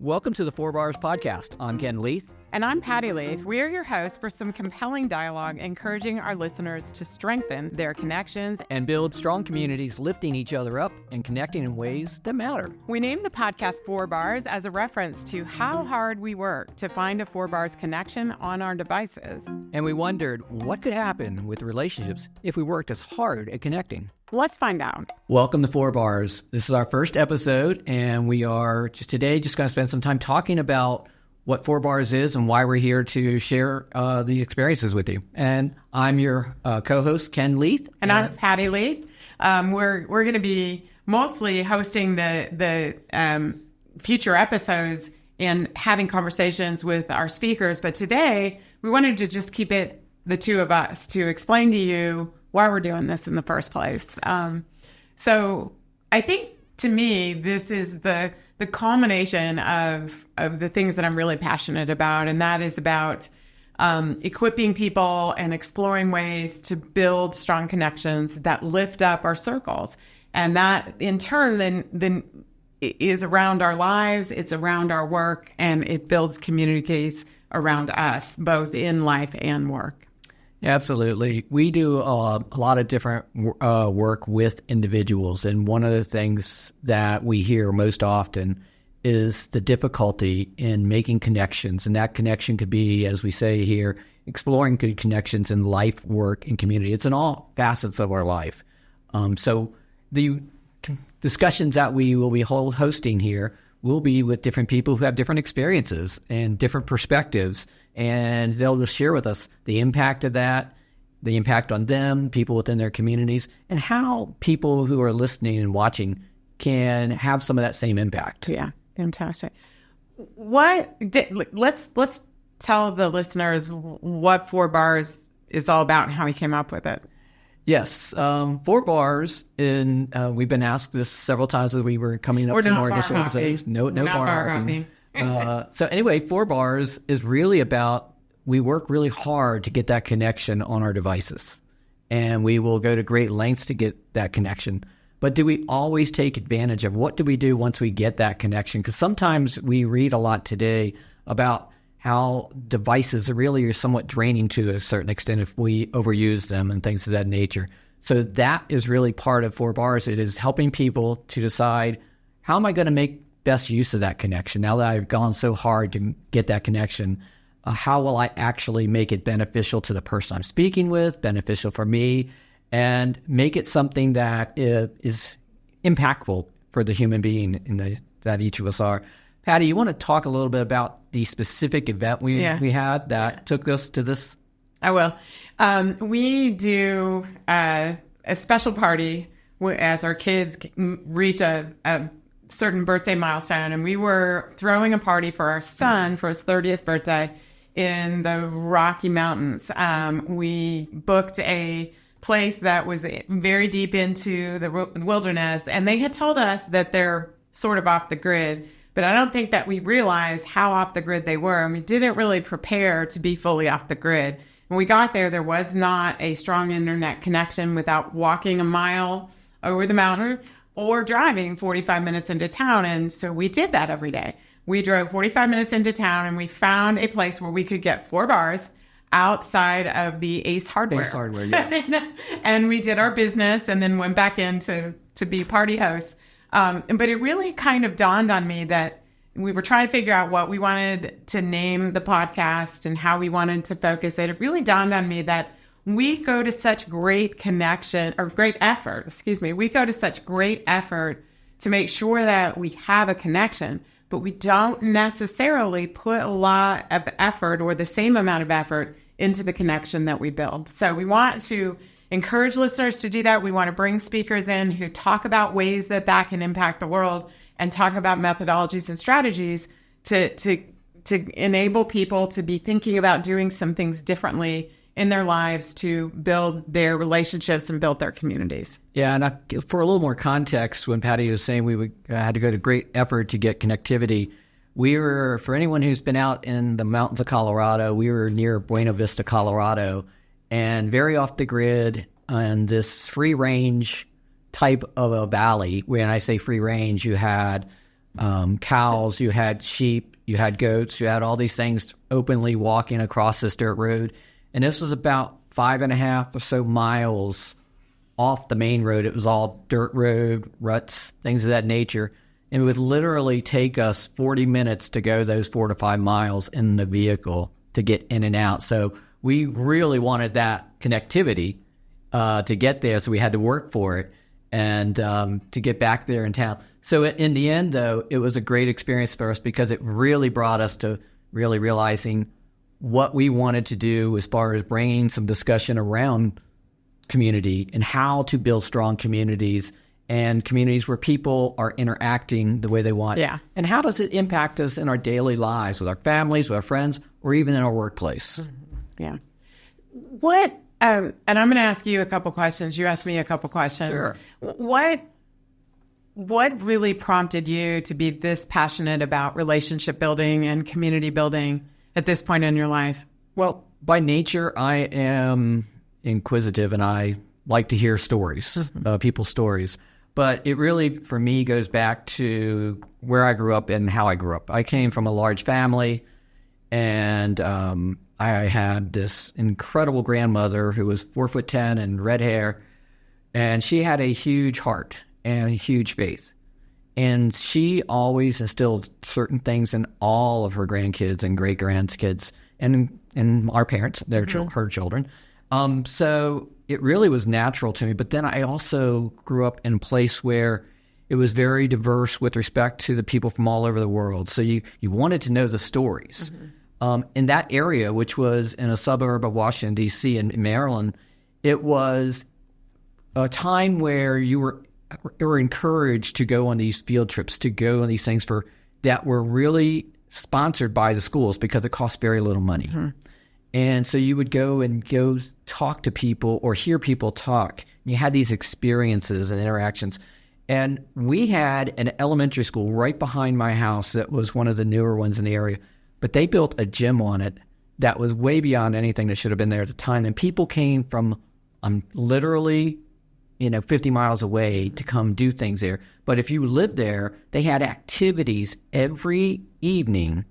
Welcome to the 4 Bars Podcast. I'm Ken Leith. And I'm Patti Leith. We're your hosts for some compelling dialogue, encouraging our listeners to strengthen their connections And build strong communities, lifting each other up and connecting in ways that matter. We named the podcast 4 Bars as a reference to how hard we work to find a 4 Bars connection on our devices. And we wondered what could happen with relationships if we worked as hard at connecting. Let's find out. Welcome to 4 Bars. This is our first episode, and we are just going to spend some time talking about what 4 Bars is and why we're here to share these experiences with you. And I'm your co-host, Ken Leith. And I'm Patti Leith. We're going to be mostly hosting the future episodes and having conversations with our speakers. But today, we wanted to just keep it the two of us to explain to you why we're doing this in the first place. So I think, to me, this is the culmination of the things that I'm really passionate about, and that is about equipping people and exploring ways to build strong connections that lift up our circles. And that, in turn, then is around our lives, it's around our work, and it builds communities around us, both in life and work. Yeah, absolutely. We do a lot of different work with individuals, and one of the things that we hear most often is the difficulty in making connections, and that connection could be, as we say here, exploring good connections in life, work, and community. It's in all facets of our life. So the discussions that we will be hosting here will be with different people who have different experiences and different perspectives, and they'll just share with us the impact of that, the impact on them, people within their communities, and how people who are listening and watching can have some of that same impact. Yeah, fantastic. Let's tell the listeners what 4 Bars is all about and how we came up with it. Yes, 4 Bars, and we've been asked this several times as we were coming up to more initial episodes. No bar hopping. So anyway, 4 Bars is really about, we work really hard to get that connection on our devices, and we will go to great lengths to get that connection. But do we always take advantage of what do we do once we get that connection? Because sometimes we read a lot today about how devices really are somewhat draining to a certain extent if we overuse them and things of that nature. So that is really part of 4 Bars. It is helping people to decide, how am I going to make best use of that connection? Now that I've gone so hard to get that connection, how will I actually make it beneficial to the person I'm speaking with, beneficial for me, and make it something that is impactful for the human being that each of us are. Patti, you want to talk a little bit about the specific event we had that took us to this? I will. We do a special party as our kids reach a certain birthday milestone, and we were throwing a party for our son for his 30th birthday in the Rocky Mountains. We booked a place that was very deep into the wilderness, and they had told us that they're sort of off the grid, but I don't think that we realized how off the grid they were, and we didn't really prepare to be fully off the grid. When we got there was not a strong internet connection without walking a mile over the mountain or driving 45 minutes into town. And so we did that every day. We drove 45 minutes into town, and we found a place where we could get 4 bars outside of the Ace Hardware. Ace Hardware, yes. And we did our business and then went back in to be party hosts. But it really kind of dawned on me that we were trying to figure out what we wanted to name the podcast and how we wanted to focus it. It really dawned on me that we go to such great effort to make sure that we have a connection, but we don't necessarily put a lot of effort or the same amount of effort into the connection that we build. So we want to encourage listeners to do that. We want to bring speakers in who talk about ways that can impact the world and talk about methodologies and strategies to enable people to be thinking about doing some things differently in their lives to build their relationships and build their communities. Yeah, and for a little more context, when Patti was saying we had to go to great effort to get connectivity, we were, for anyone who's been out in the mountains of Colorado, we were near Buena Vista, Colorado, and very off the grid on this free range type of a valley. When I say free range, you had cows, you had sheep, you had goats, you had all these things openly walking across this dirt road. And this was about 5.5 or so miles off the main road. It was all dirt road, ruts, things of that nature. And it would literally take us 40 minutes to go those 4 to 5 miles in the vehicle to get in and out. So we really wanted that connectivity to get there. So we had to work for it and to get back there in town. So in the end, though, it was a great experience for us because it really brought us to really realizing what we wanted to do as far as bringing some discussion around community and how to build strong communities and communities where people are interacting the way they want. Yeah. And how does it impact us in our daily lives with our families, with our friends, or even in our workplace? Yeah. What, and I'm going to ask you a couple questions. You asked me a couple questions. Sure. What really prompted you to be this passionate about relationship building and community building at this point in your life? Well, by nature, I am inquisitive and I like to hear stories, people's stories. But it really, for me, goes back to where I grew up and how I grew up. I came from a large family, and I had this incredible grandmother who was 4'10" and red hair, and she had a huge heart and a huge faith. And she always instilled certain things in all of her grandkids and great-grandkids and our parents, her children. So it really was natural to me. But then I also grew up in a place where it was very diverse with respect to the people from all over the world. So you wanted to know the stories. In that area, which was in a suburb of Washington, D.C. in Maryland, it was a time where you were encouraged to go on these field trips, to go on these things that were really sponsored by the schools because it cost very little money. And so you would go talk to people or hear people talk. You had these experiences and interactions. And we had an elementary school right behind my house that was one of the newer ones in the area. But they built a gym on it that was way beyond anything that should have been there at the time. And people came from literally 50 miles away to come do things there. But if you lived there, they had activities every evening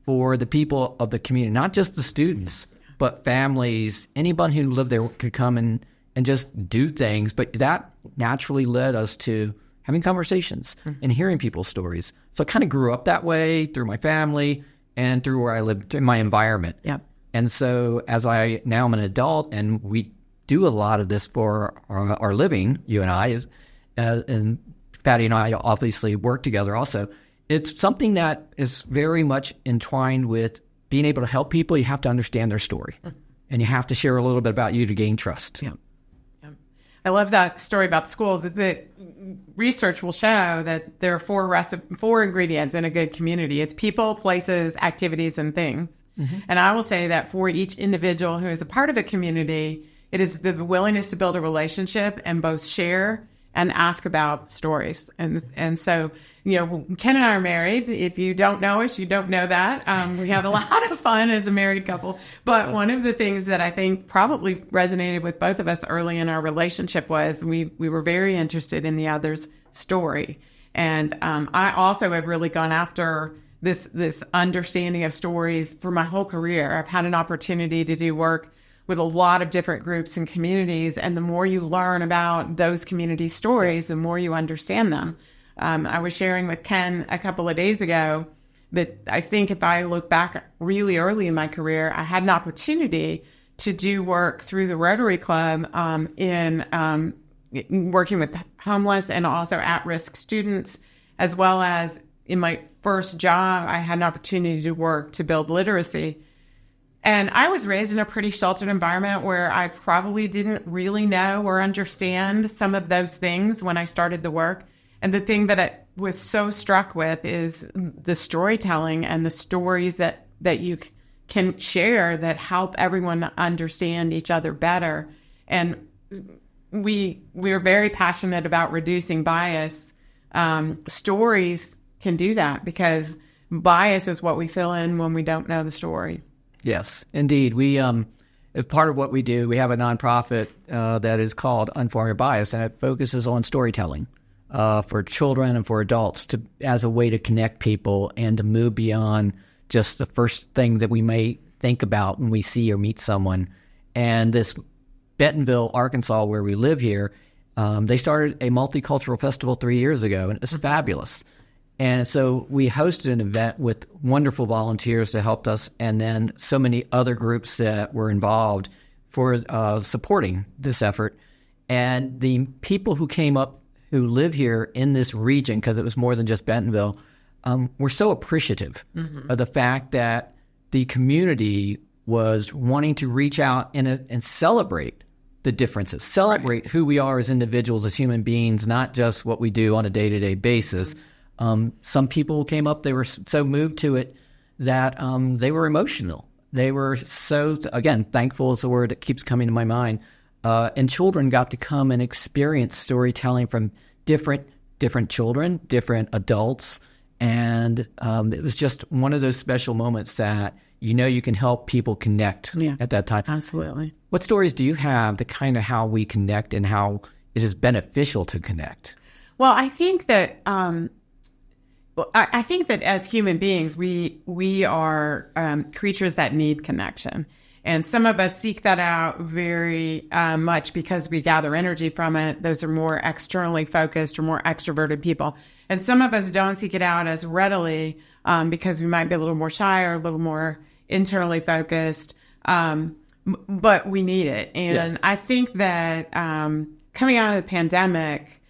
for the people of the community, not just the students, but families. Anyone who lived there could come and just do things. But that naturally led us to having conversations and hearing people's stories. So I kind of grew up that way through my family and through where I lived, in my environment. Yep. And so as now I'm an adult, and we do a lot of this for our living, you and I, and Patti and I obviously work together also. It's something that is very much entwined with being able to help people. You have to understand their story, and you have to share a little bit about you to gain trust. Yeah. I love that story about schools. The research will show that there are four ingredients in a good community. It's people, places, activities, and things. And I will say that for each individual who is a part of a community, it is the willingness to build a relationship and both share and ask about stories. And so, Ken and I are married. If you don't know us, you don't know that. We have a lot of fun as a married couple. But one of the things that I think probably resonated with both of us early in our relationship was we were very interested in the other's story. And I also have really gone after this understanding of stories for my whole career. I've had an opportunity to do work with a lot of different groups and communities. And the more you learn about those community stories, the more you understand them. I was sharing with Ken a couple of days ago that I think if I look back really early in my career, I had an opportunity to do work through the Rotary Club in working with homeless and also at-risk students, as well as in my first job, I had an opportunity to work to build literacy. And I was raised in a pretty sheltered environment where I probably didn't really know or understand some of those things when I started the work. And the thing that I was so struck with is the storytelling and the stories that you can share that help everyone understand each other better. And we are very passionate about reducing bias. Stories can do that because bias is what we fill in when we don't know the story. Yes, indeed. We, as part of what we do, we have a nonprofit that is called Unform Your Bias, and it focuses on storytelling. for children and for adults as a way to connect people and to move beyond just the first thing that we may think about when we see or meet someone. And this Bentonville, Arkansas, where we live here, they started a multicultural festival 3 years ago, and it was fabulous. And so we hosted an event with wonderful volunteers that helped us, and then so many other groups that were involved for supporting this effort. And the people who came up who live here in this region, because it was more than just Bentonville, were so appreciative of the fact that the community was wanting to reach out and celebrate the differences, celebrate who we are as individuals, as human beings, not just what we do on a day-to-day basis. Some people came up, they were so moved to it that they were emotional. They were so, again, thankful is the word that keeps coming to my mind. And children got to come and experience storytelling from different children, different adults. And it was just one of those special moments that you can help people connect at that time. Absolutely. What stories do you have to kind of how we connect and how it is beneficial to connect? Well, I think that as human beings, we are creatures that need connection. And some of us seek that out very much because we gather energy from it. Those are more externally focused or more extroverted people. And some of us don't seek it out as readily because we might be a little more shy or a little more internally focused. But we need it. And yes. I think that coming out of the pandemic,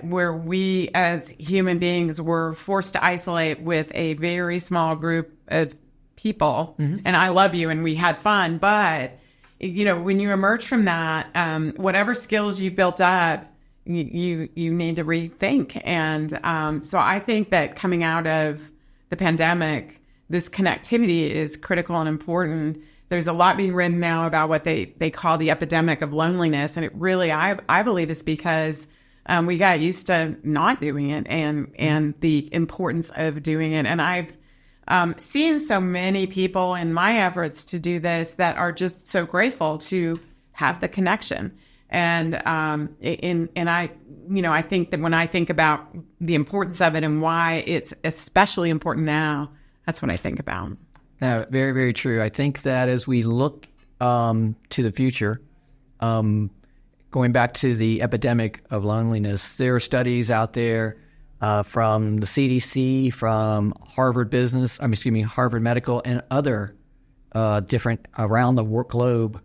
where we as human beings were forced to isolate with a very small group of people, and I love you and we had fun, but when you emerge from that, whatever skills you've built up, you need to rethink. And so I think that coming out of the pandemic, this connectivity is critical and important. There's a lot being written now about what they call the epidemic of loneliness, and it really, I believe it's because we got used to not doing it and the importance of doing it. And I've seen so many people in my efforts to do this that are just so grateful to have the connection. And I think that when I think about the importance of it and why it's especially important now, that's what I think about. No, very, very true. I think that as we look to the future, going back to the epidemic of loneliness, there are studies out there from the CDC, from Harvard Medical, and other different around the globe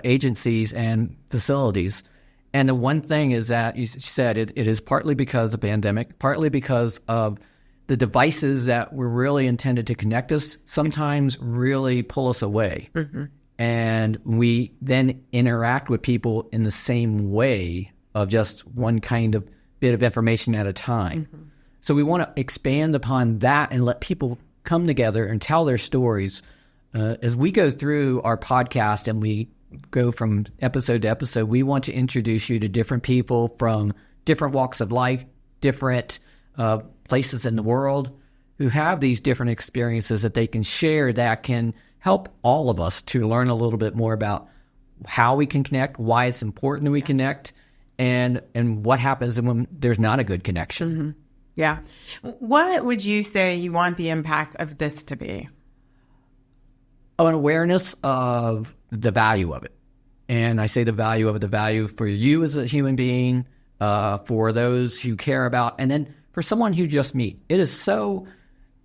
agencies and facilities. And the one thing is that you said it is partly because of the pandemic, partly because of the devices that were really intended to connect us sometimes really pull us away. And we then interact with people in the same way of just one kind of bit of information at a time. So we want to expand upon that and let people come together and tell their stories. As we go through our podcast and we go from episode to episode, we want to introduce you to different people from different walks of life, different places in the world who have these different experiences that they can share that can help all of us to learn a little bit more about how we can connect, why it's important that we connect, and what happens when there's not a good connection. Yeah. What would you say you want the impact of this to be? An awareness of the value of it. And I say the value of it, the value for you as a human being, for those who care about, and then for someone you just meet. It is so,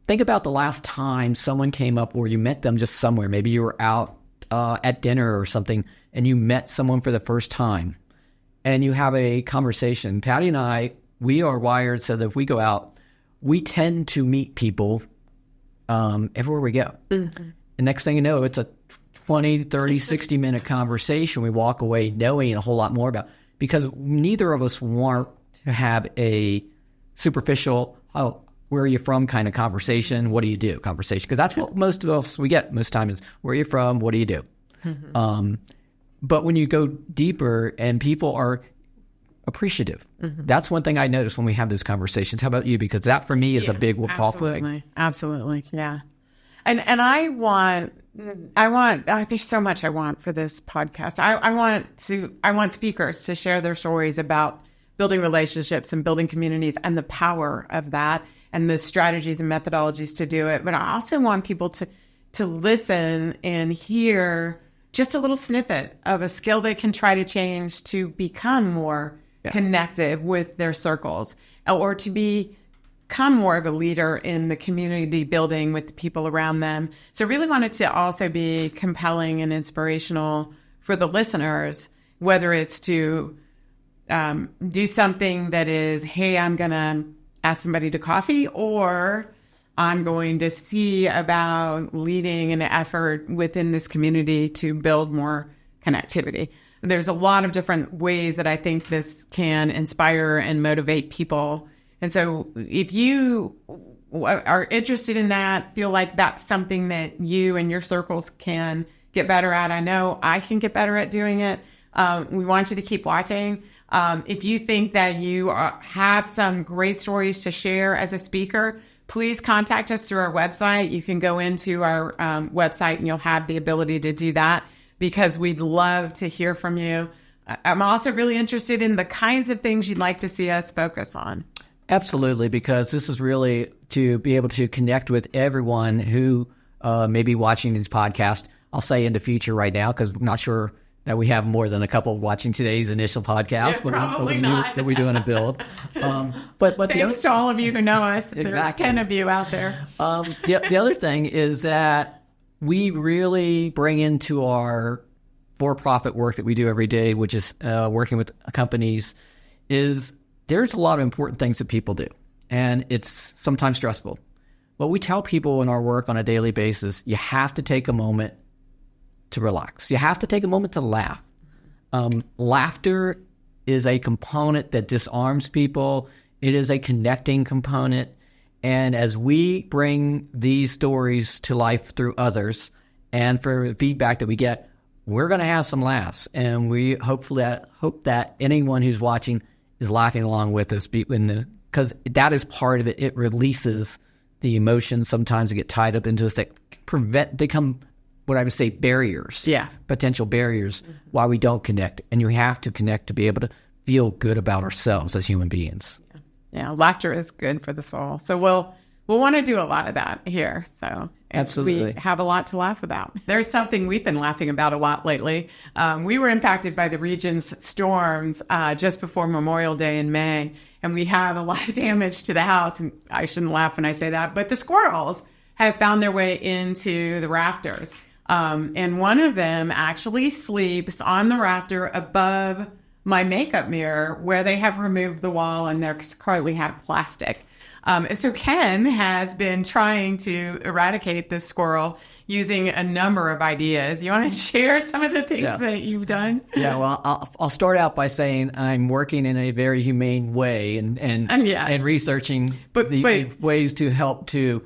think about the last time someone came up or you met them just somewhere. Maybe you were out at dinner or something and you met someone for the first time and you have a conversation. Patti and I, we are wired so that if we go out, we tend to meet people everywhere we go. And next thing you know, it's a 20, 30, 60-minute conversation. We walk away knowing a whole lot more about, because neither of us want to have a superficial, oh, where are you from kind of conversation, what do you do conversation, because that's what most of us we get most time is, where are you from, what do you do? But when you go deeper and people are appreciative, that's one thing I notice when we have those conversations. How about you? Because that for me is a big talk point. Absolutely. Yeah. And there's so much I want for this podcast. I want speakers to share their stories about building relationships and building communities and the power of that and the strategies and methodologies to do it. But I also want people to listen and hear just a little snippet of a skill they can try to change to become more connective with their circles, or to become more of a leader in the community building with the people around them. So really want it to also be compelling and inspirational for the listeners, whether it's to do something that is, hey, I'm going to ask somebody to coffee, or I'm going to see about leading an effort within this community to build more connectivity. There's a lot of different ways that I think this can inspire and motivate people. And so if you are interested in that, feel like that's something that you and your circles can get better at, I know I can get better at doing it. We want you to keep watching. If you think that you have some great stories to share as a speaker, please contact us through our website. You can go into our website and you'll have the ability to do that, because we'd love to hear from you. I'm also really interested in the kinds of things you'd like to see us focus on. Absolutely, because this is really to be able to connect with everyone who may be watching these podcasts. I'll say in the future right now, because I'm not sure that we have more than a couple watching today's initial podcast, not. that we're doing a build. But thanks to all of you who know us. Exactly. There's 10 of you out there. The other thing is that we really bring into our for-profit work that we do every day, which is working with companies, is there's a lot of important things that people do, and it's sometimes stressful. But we tell people in our work on a daily basis, you have to take a moment to relax. You have to take a moment to laugh. Laughter is a component that disarms people. It is a connecting component. And as we bring these stories to life through others and for feedback that we get, we're going to have some laughs. And we hope that anyone who's watching is laughing along with us, because that is part of it. It releases the emotions sometimes that get tied up into us that become what I would say barriers, potential barriers, why we don't connect. And you have to connect to be able to feel good about ourselves as human beings. Yeah, laughter is good for the soul. So we'll want to do a lot of that here. So absolutely, we have a lot to laugh about. There's something we've been laughing about a lot lately. We were impacted by the region's storms just before Memorial Day in May, and we have a lot of damage to the house. And I shouldn't laugh when I say that, but the squirrels have found their way into the rafters. And one of them actually sleeps on the rafter above my makeup mirror, where they have removed the wall and they're currently have plastic. So Ken has been trying to eradicate this squirrel using a number of ideas. You want to share some of the things that you've done? Yeah, well, I'll start out by saying I'm working in a very humane way and researching the ways to help to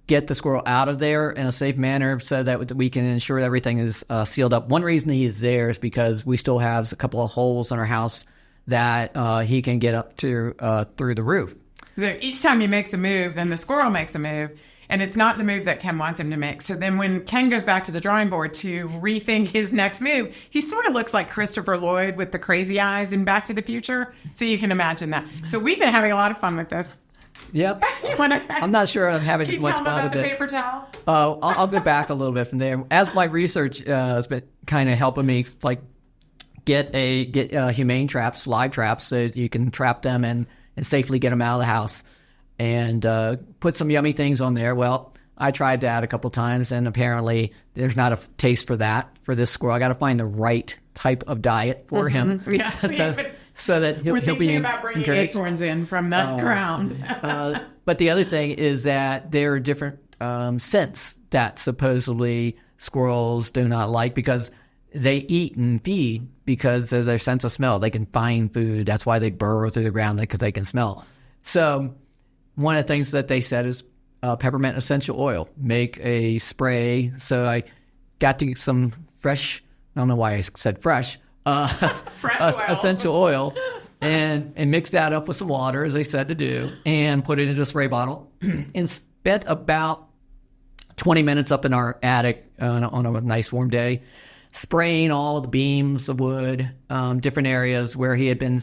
get the squirrel out of there in a safe manner so that we can ensure that everything is sealed up. One reason he is there is because we still have a couple of holes in our house that he can get up to through the roof. So each time he makes a move, then the squirrel makes a move, and it's not the move that Ken wants him to make. So then when Ken goes back to the drawing board to rethink his next move, he sort of looks like Christopher Lloyd with the crazy eyes in Back to the Future. So you can imagine that. So we've been having a lot of fun with this. Yep. I'm not sure I'm having as much fun with it. Paper towel? I'll go back a little bit from there. As my research has been kind of helping me, like get humane traps, live traps, so you can trap them and safely get them out of the house, and put some yummy things on there. Well, I tried that a couple times, and apparently there's not a taste for that for this squirrel. I got to find the right type of diet for him. Yeah. So that he'll be encouraged. We're thinking about bringing acorns in from the ground. But the other thing is that there are different scents that supposedly squirrels do not like, because they eat and feed because of their sense of smell. They can find food. That's why they burrow through the ground, because they can smell. So one of the things that they said is peppermint essential oil. Make a spray. So I got to get some fresh, I don't know why I said fresh, essential oil, and mix that up with some water, as they said to do, and put it into a spray bottle, and spent about 20 minutes up in our attic on a nice warm day. spraying all the beams of wood, different areas where he had been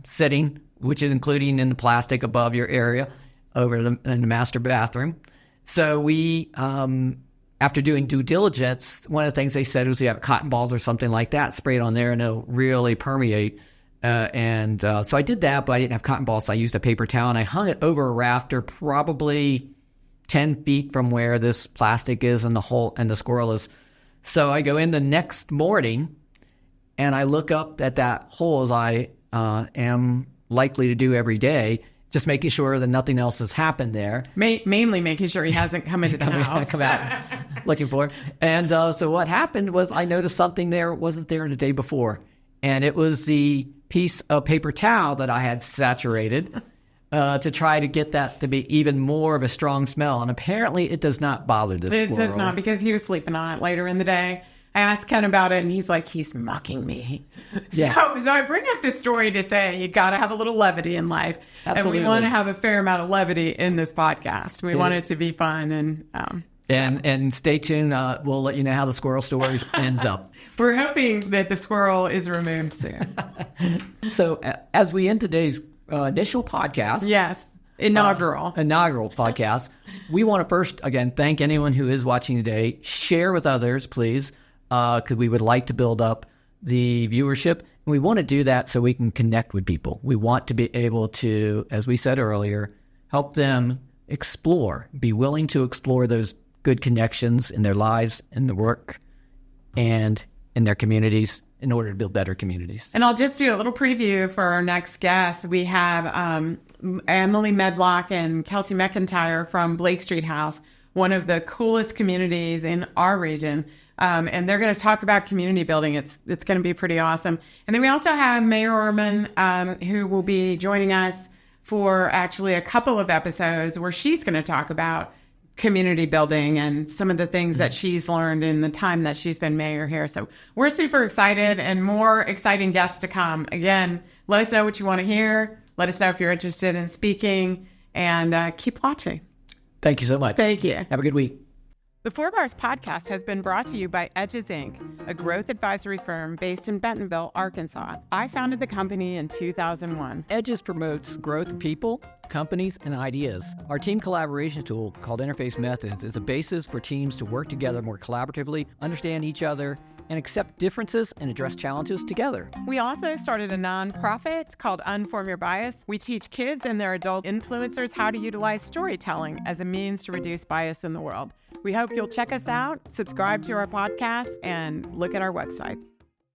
sitting, which is including in the plastic above your area in the master bathroom. So we, after doing due diligence, one of the things they said was you have cotton balls or something like that, spray it on there and it'll really permeate. So I did that, but I didn't have cotton balls. So I used a paper towel and I hung it over a rafter probably 10 feet from where this plastic is and the squirrel is. So I go in the next morning and I look up at that hole as I am likely to do every day, just making sure that nothing else has happened there. Mainly making sure he hasn't come into the house. Come out looking for it. And so what happened was I noticed something there wasn't there the day before. And it was the piece of paper towel that I had saturated to try to get that to be even more of a strong smell. And apparently it does not bother this squirrel. It does not, because he was sleeping on it later in the day. I asked Ken about it, and he's like, he's mocking me. Yes. So I bring up this story to say you got to have a little levity in life. Absolutely. And we want to have a fair amount of levity in this podcast. We want it to be fun. And stay tuned. We'll let you know how the squirrel story ends up. We're hoping that the squirrel is removed soon. So as we end today's initial podcast. Yes. Inaugural podcast. We want to first, again, thank anyone who is watching today. Share with others, please, because we would like to build up the viewership. And we want to do that so we can connect with people. We want to be able to, as we said earlier, help them explore, be willing to explore those good connections in their lives, in the work, and in their communities in order to build better communities. And I'll just do a little preview for our next guest. We have Emily Medlock and Kelsey McIntyre from Blake Street House, one of the coolest communities in our region. And they're going to talk about community building. It's going to be pretty awesome. And then we also have Mayor Orman, who will be joining us for actually a couple of episodes where she's going to talk about community building and some of the things that she's learned in the time that she's been mayor here. So we're super excited, and more exciting guests to come. Again, let us know what you want to hear. Let us know if you're interested in speaking, and keep watching. Thank you so much. Thank you. Have a good week. The 4 Bars podcast has been brought to you by Edges Inc., a growth advisory firm based in Bentonville, Arkansas. I founded the company in 2001. Edges promotes growth of people, companies, and ideas. Our team collaboration tool, called Interface Methods, is a basis for teams to work together more collaboratively, understand each other, and accept differences and address challenges together. We also started a nonprofit called Unform Your Bias. We teach kids and their adult influencers how to utilize storytelling as a means to reduce bias in the world. We hope you'll check us out, subscribe to our podcast, and look at our websites.